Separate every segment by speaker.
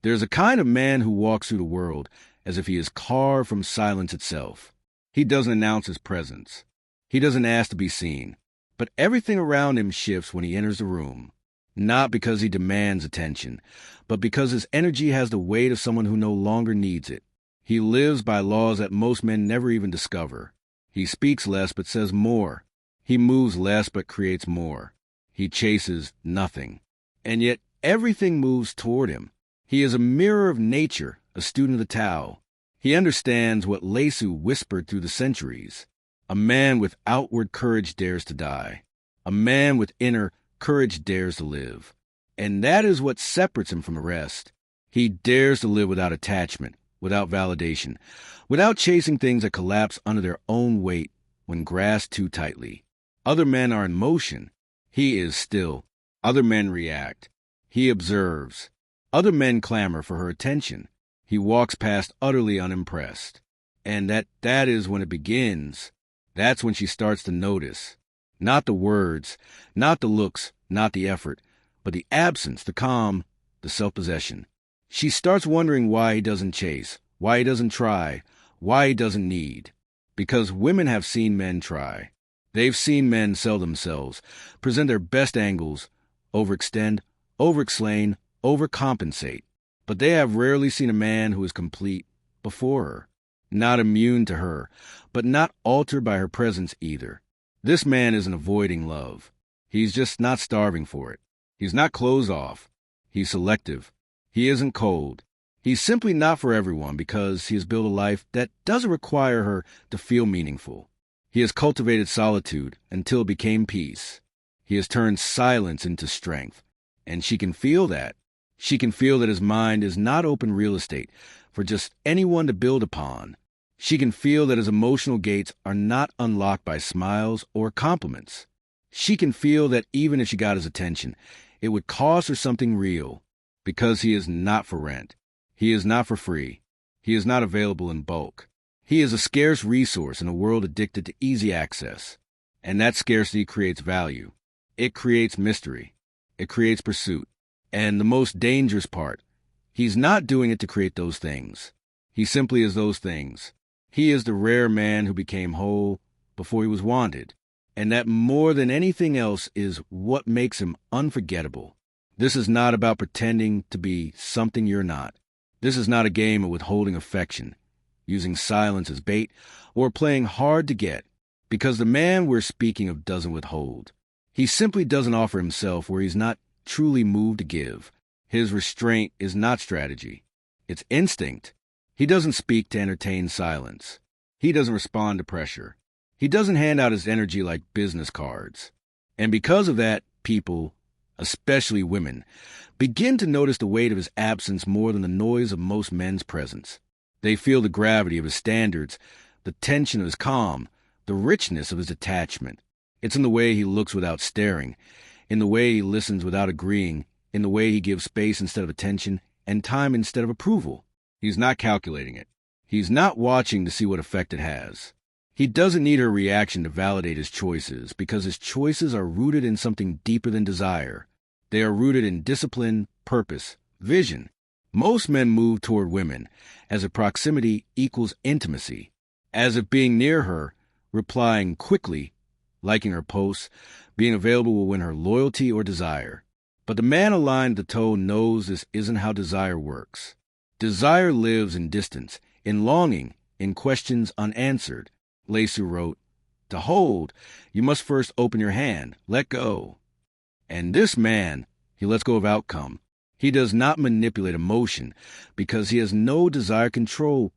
Speaker 1: There's a kind of man who walks through the world as if he is carved from silence itself. He doesn't announce his presence. He doesn't ask to be seen. But everything around him shifts when he enters the room. Not because he demands attention, but because his energy has the weight of someone who no longer needs it. He lives by laws that most men never even discover. He speaks less but says more. He moves less but creates more. He chases nothing. And yet everything moves toward him. He is a mirror of nature, a student of the Tao. He understands what Lao Tzu whispered through the centuries. A man with outward courage dares to die. A man with inner courage dares to live. And that is what separates him from the rest. He dares to live without attachment, without validation, without chasing things that collapse under their own weight when grasped too tightly. Other men are in motion. He is still. Other men react. He observes. Other men clamor for her attention. He walks past utterly unimpressed. And that is when it begins. That's when she starts to notice. Not the words, not the looks, not the effort, but the absence, the calm, the self-possession. She starts wondering why he doesn't chase, why he doesn't try, why he doesn't need. Because women have seen men try. They've seen men sell themselves, present their best angles, overextend, overexplain, overcompensate. But they have rarely seen a man who is complete before her. Not immune to her, but not altered by her presence either. This man isn't avoiding love. He's just not starving for it. He's not closed off. He's selective. He isn't cold. He's simply not for everyone because he has built a life that doesn't require her to feel meaningful. He has cultivated solitude until it became peace. He has turned silence into strength. And she can feel that. She can feel that his mind is not open real estate for just anyone to build upon. She can feel that his emotional gates are not unlocked by smiles or compliments. She can feel that even if she got his attention, it would cost her something real, because he is not for rent. He is not for free. He is not available in bulk. He is a scarce resource in a world addicted to easy access. And that scarcity creates value. It creates mystery. It creates pursuit. And the most dangerous part, he's not doing it to create those things. He simply is those things. He is the rare man who became whole before he was wanted. And that more than anything else is what makes him unforgettable. This is not about pretending to be something you're not. This is not a game of withholding affection, using silence as bait, or playing hard to get, because the man we're speaking of doesn't withhold. He simply doesn't offer himself where he's not truly moved to give. His restraint is not strategy. It's instinct. He doesn't speak to entertain silence. He doesn't respond to pressure. He doesn't hand out his energy like business cards. And because of that, people, especially women, begin to notice the weight of his absence more than the noise of most men's presence. They feel the gravity of his standards, the tension of his calm, the richness of his attachment. It's in the way he looks without staring, in the way he listens without agreeing, in the way he gives space instead of attention, and time instead of approval. He's not calculating it. He's not watching to see what effect it has. He doesn't need her reaction to validate his choices, because his choices are rooted in something deeper than desire. They are rooted in discipline, purpose, vision. Most men move toward women as if proximity equals intimacy, as if being near her, replying quickly, liking her posts, being available will win her loyalty or desire. But the man aligned at the toe knows this isn't how desire works. Desire lives in distance, in longing, in questions unanswered. Lao Tzu wrote, "To hold, you must first open your hand, let go." And this man, he lets go of outcome. He does not manipulate emotion because he has no desire to control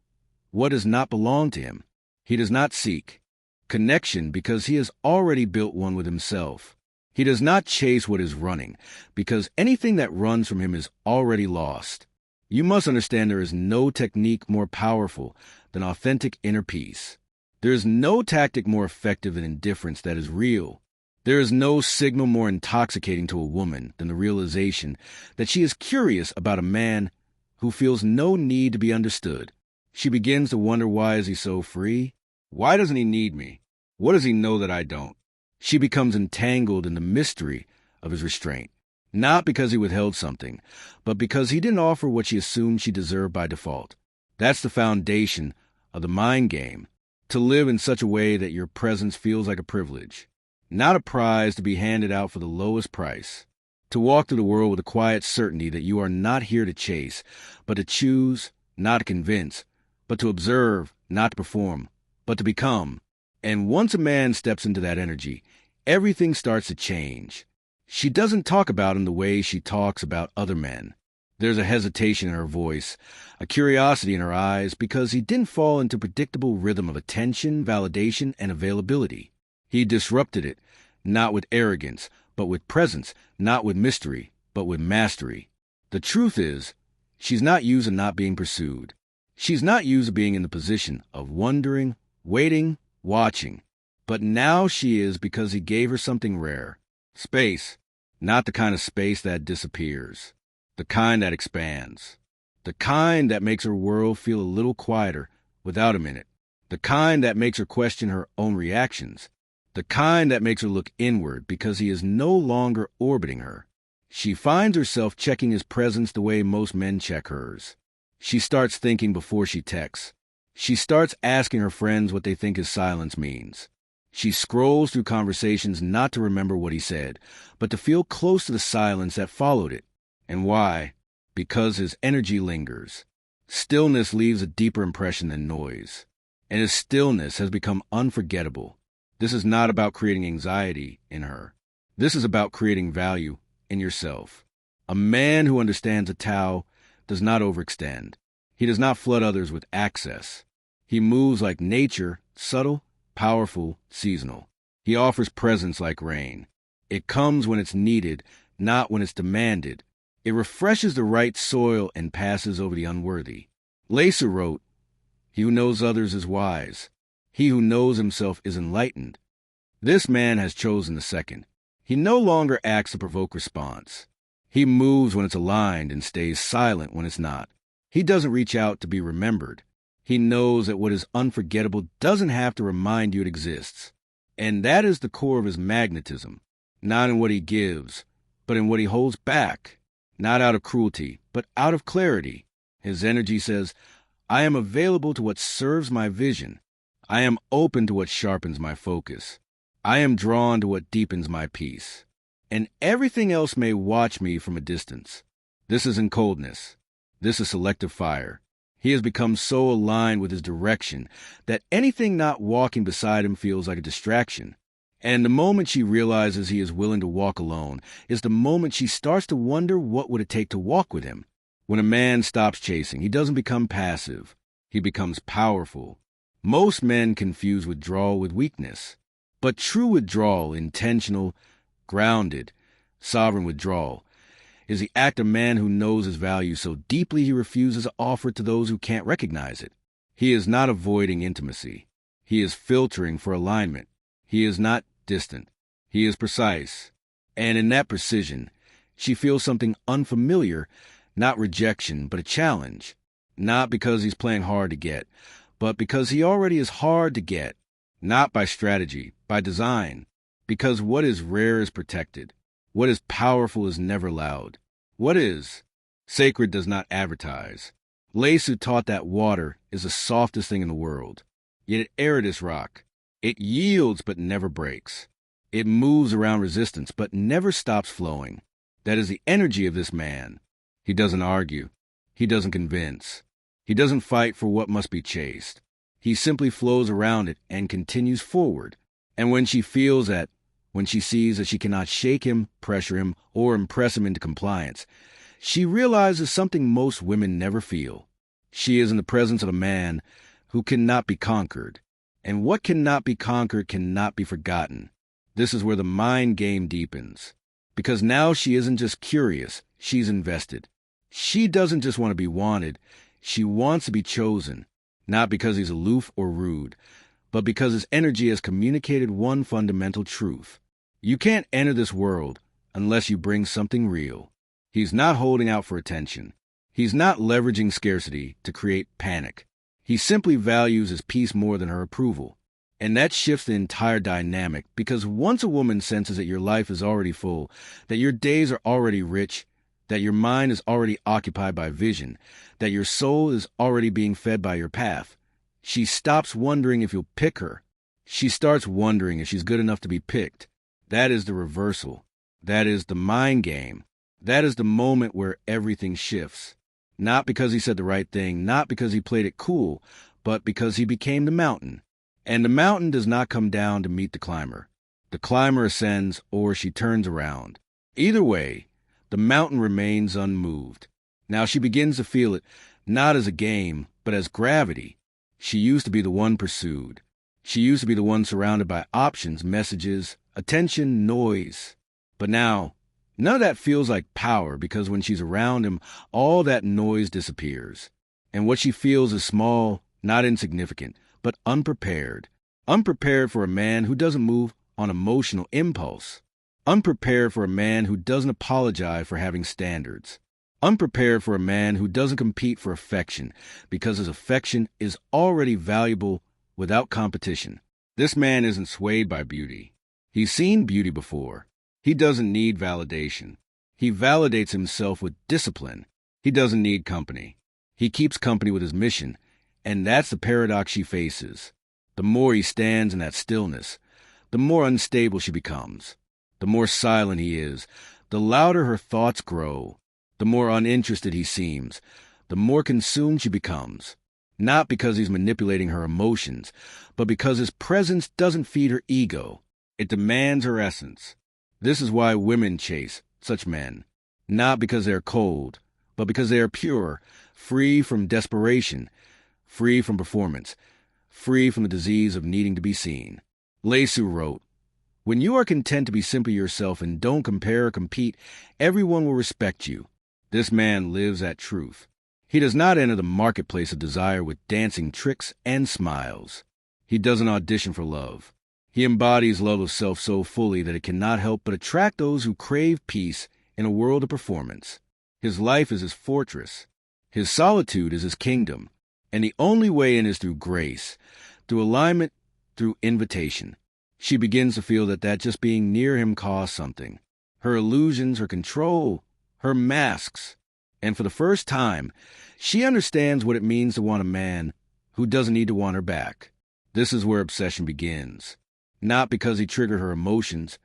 Speaker 1: what does not belong to him. He does not seek connection because he has already built one with himself. He does not chase what is running because anything that runs from him is already lost. You must understand there is no technique more powerful than authentic inner peace. There is no tactic more effective than indifference that is real. There is no signal more intoxicating to a woman than the realization that she is curious about a man who feels no need to be understood. She begins to wonder, why is he so free? Why doesn't he need me? What does he know that I don't? She becomes entangled in the mystery of his restraint. Not because he withheld something, but because he didn't offer what she assumed she deserved by default. That's the foundation of the mind game, to live in such a way that your presence feels like a privilege, not a prize to be handed out for the lowest price. To walk through the world with a quiet certainty that you are not here to chase, but to choose, not to convince, but to observe, not to perform, but to become. And once a man steps into that energy, everything starts to change. She doesn't talk about him the way she talks about other men. There's a hesitation in her voice, a curiosity in her eyes, because he didn't fall into predictable rhythm of attention, validation, and availability. He disrupted it, not with arrogance, but with presence, not with mystery, but with mastery. The truth is, she's not used to not being pursued. She's not used to being in the position of wondering, waiting, watching. But now she is because he gave her something rare. Space, not the kind of space that disappears. The kind that expands. The kind that makes her world feel a little quieter without him in it. The kind that makes her question her own reactions. The kind that makes her look inward because he is no longer orbiting her. She finds herself checking his presence the way most men check hers. She starts thinking before she texts. She starts asking her friends what they think his silence means. She scrolls through conversations not to remember what he said, but to feel close to the silence that followed it. And why? Because his energy lingers. Stillness leaves a deeper impression than noise. And his stillness has become unforgettable. This is not about creating anxiety in her. This is about creating value in yourself. A man who understands the Tao does not overextend. He does not flood others with access. He moves like nature, subtle, powerful, seasonal. He offers presence like rain. It comes when it's needed, not when it's demanded. It refreshes the right soil and passes over the unworthy. Lao Tzu wrote, "He who knows others is wise. He who knows himself is enlightened." This man has chosen the second. He no longer acts to provoke response. He moves when it's aligned and stays silent when it's not. He doesn't reach out to be remembered. He knows that what is unforgettable doesn't have to remind you it exists. And that is the core of his magnetism, not in what he gives, but in what he holds back, not out of cruelty, but out of clarity. His energy says, I am available to what serves my vision. I am open to what sharpens my focus. I am drawn to what deepens my peace. And everything else may watch me from a distance. This isn't coldness. This is selective fire. He has become so aligned with his direction that anything not walking beside him feels like a distraction. And the moment she realizes he is willing to walk alone is the moment she starts to wonder what would it take to walk with him. When a man stops chasing, he doesn't become passive. He becomes powerful. Most men confuse withdrawal with weakness. But true withdrawal, intentional, grounded, sovereign withdrawal, is the act of man who knows his value so deeply he refuses to offer it to those who can't recognize it. He is not avoiding intimacy. He is filtering for alignment. He is not distant. He is precise. And in that precision, she feels something unfamiliar, not rejection, but a challenge. Not because he's playing hard to get, but because he already is hard to get. Not by strategy, by design. Because what is rare is protected. What is powerful is never loud. What is sacred does not advertise. Lao Tzu taught that water is the softest thing in the world. Yet it arid as rock. It yields but never breaks. It moves around resistance but never stops flowing. That is the energy of this man. He doesn't argue. He doesn't convince. He doesn't fight for what must be chased. He simply flows around it and continues forward. And when she feels that, when she sees that she cannot shake him, pressure him, or impress him into compliance, she realizes something most women never feel. She is in the presence of a man who cannot be conquered. And what cannot be conquered cannot be forgotten. This is where the mind game deepens. Because now she isn't just curious, she's invested. She doesn't just want to be wanted, she wants to be chosen. Not because he's aloof or rude, but because his energy has communicated one fundamental truth. You can't enter this world unless you bring something real. He's not holding out for attention. He's not leveraging scarcity to create panic. He simply values his peace more than her approval. And that shifts the entire dynamic, because once a woman senses that your life is already full, that your days are already rich, that your mind is already occupied by vision, that your soul is already being fed by your path, she stops wondering if you'll pick her. She starts wondering if she's good enough to be picked. That is the reversal. That is the mind game. That is the moment where everything shifts. Not because he said the right thing, not because he played it cool, but because he became the mountain. And the mountain does not come down to meet the climber. The climber ascends, or she turns around. Either way, the mountain remains unmoved. Now she begins to feel it, not as a game, but as gravity. She used to be the one pursued. She used to be the one surrounded by options, messages, attention, noise. But now, none of that feels like power, because when she's around him, all that noise disappears. And what she feels is small, not insignificant, but unprepared. Unprepared for a man who doesn't move on emotional impulse. Unprepared for a man who doesn't apologize for having standards. Unprepared for a man who doesn't compete for affection, because his affection is already valuable without competition. This man isn't swayed by beauty. He's seen beauty before. He doesn't need validation. He validates himself with discipline. He doesn't need company. He keeps company with his mission, and that's the paradox she faces. The more he stands in that stillness, the more unstable she becomes. The more silent he is, the louder her thoughts grow. The more uninterested he seems, the more consumed she becomes. Not because he's manipulating her emotions, but because his presence doesn't feed her ego. It demands her essence. This is why women chase such men. Not because they are cold, but because they are pure, free from desperation, free from performance, free from the disease of needing to be seen. Lao Tzu wrote, "When you are content to be simply yourself and don't compare or compete, everyone will respect you." This man lives that truth. He does not enter the marketplace of desire with dancing tricks and smiles. He doesn't audition for love. He embodies love of self so fully that it cannot help but attract those who crave peace in a world of performance. His life is his fortress. His solitude is his kingdom. And the only way in is through grace, through alignment, through invitation. She begins to feel that just being near him costs something. Her illusions, her control, her masks. And for the first time, she understands what it means to want a man who doesn't need to want her back. This is where obsession begins. Not because he triggered her emotions,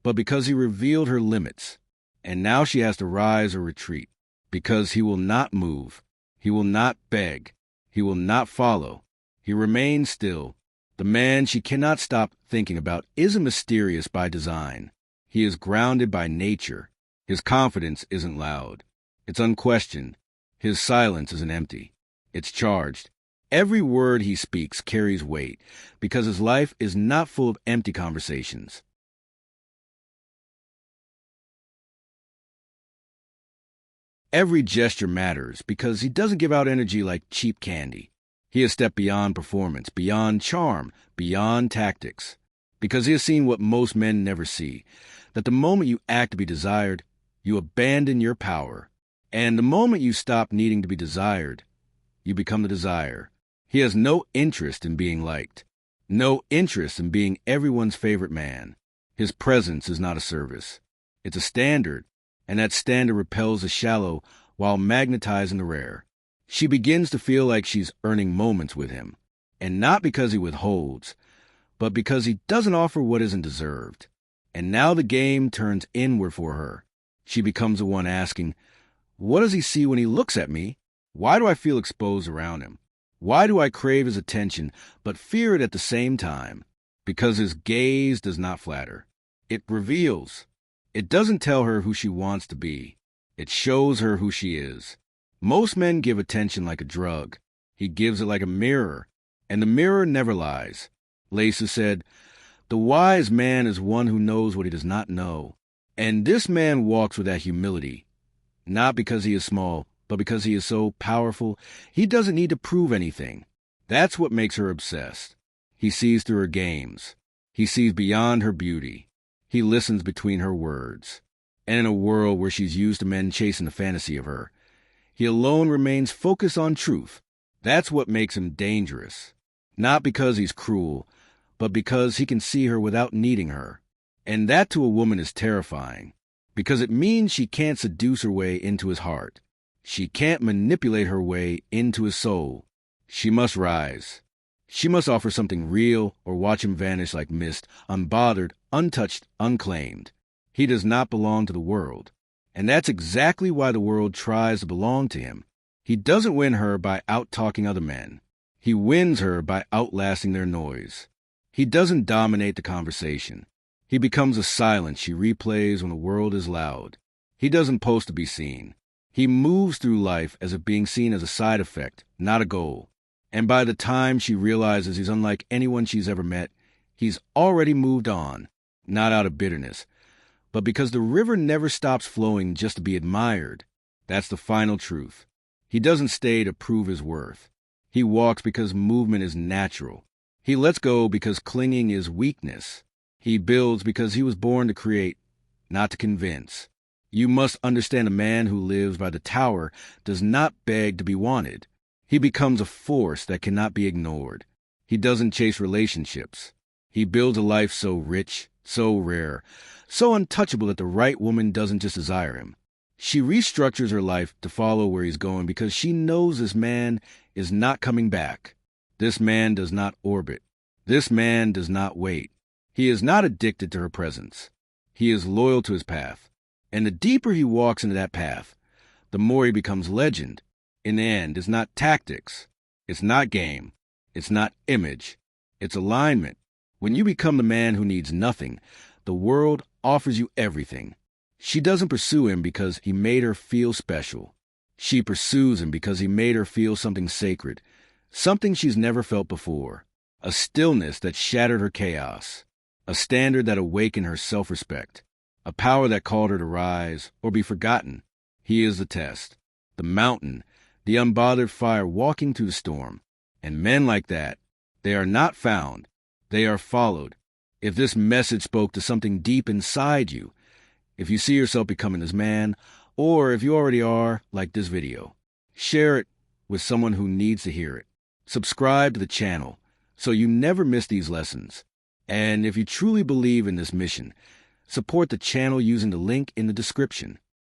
Speaker 1: but because he revealed her limits. And now she has to rise or retreat, because he will not move. He will not beg. He will not follow. He remains still. The man she cannot stop thinking about isn't mysterious by design. He is grounded by nature. His confidence isn't loud. It's unquestioned. His silence isn't empty. It's charged. Every word he speaks carries weight, because his life is not full of empty conversations. Every gesture matters, because he doesn't give out energy like cheap candy. He has stepped beyond performance, beyond charm, beyond tactics, because he has seen what most men never see, that the moment you act to be desired, you abandon your power. And the moment you stop needing to be desired, you become the desire. He has no interest in being liked, no interest in being everyone's favorite man. His presence is not a service. It's a standard, and that standard repels the shallow while magnetizing the rare. She begins to feel like she's earning moments with him, and not because he withholds, but because he doesn't offer what isn't deserved. And now the game turns inward for her. She becomes the one asking, what does he see when he looks at me? Why do I feel exposed around him? Why do I crave his attention, but fear it at the same time? Because his gaze does not flatter. It reveals. It doesn't tell her who she wants to be. It shows her who she is. Most men give attention like a drug. He gives it like a mirror, and the mirror never lies. Lao Tzu said, "The wise man is one who knows what he does not know." And this man walks with that humility, not because he is small, but because he is so powerful, he doesn't need to prove anything. That's what makes her obsessed. He sees through her games. He sees beyond her beauty. He listens between her words. And in a world where she's used to men chasing the fantasy of her, he alone remains focused on truth. That's what makes him dangerous. Not because he's cruel, but because he can see her without needing her. And that to a woman is terrifying, because it means she can't seduce her way into his heart. She can't manipulate her way into his soul. She must rise. She must offer something real or watch him vanish like mist, unbothered, untouched, unclaimed. He does not belong to the world. And that's exactly why the world tries to belong to him. He doesn't win her by out-talking other men. He wins her by outlasting their noise. He doesn't dominate the conversation. He becomes a silence she replays when the world is loud. He doesn't post to be seen. He moves through life as if being seen as a side effect, not a goal. And by the time she realizes he's unlike anyone she's ever met, he's already moved on, not out of bitterness, but because the river never stops flowing just to be admired. That's the final truth. He doesn't stay to prove his worth. He walks because movement is natural. He lets go because clinging is weakness. He builds because he was born to create, not to convince. You must understand a man who lives by the tower does not beg to be wanted. He becomes a force that cannot be ignored. He doesn't chase relationships. He builds a life so rich, so rare, so untouchable that the right woman doesn't just desire him. She restructures her life to follow where he's going because she knows this man is not coming back. This man does not orbit. This man does not wait. He is not addicted to her presence. He is loyal to his path. And the deeper he walks into that path, the more he becomes legend. In the end, it's not tactics. It's not game. It's not image. It's alignment. When you become the man who needs nothing, the world offers you everything. She doesn't pursue him because he made her feel special. She pursues him because he made her feel something sacred, something she's never felt before, a stillness that shattered her chaos, a standard that awakened her self-respect, a power that called her to rise or be forgotten. He is the test, the mountain, the unbothered fire walking through the storm. And men like that, they are not found, they are followed. If this message spoke to something deep inside you, if you see yourself becoming this man, or if you already are, like this video, share it with someone who needs to hear it. Subscribe to the channel so you never miss these lessons. And if you truly believe in this mission, support the channel using the link in the description.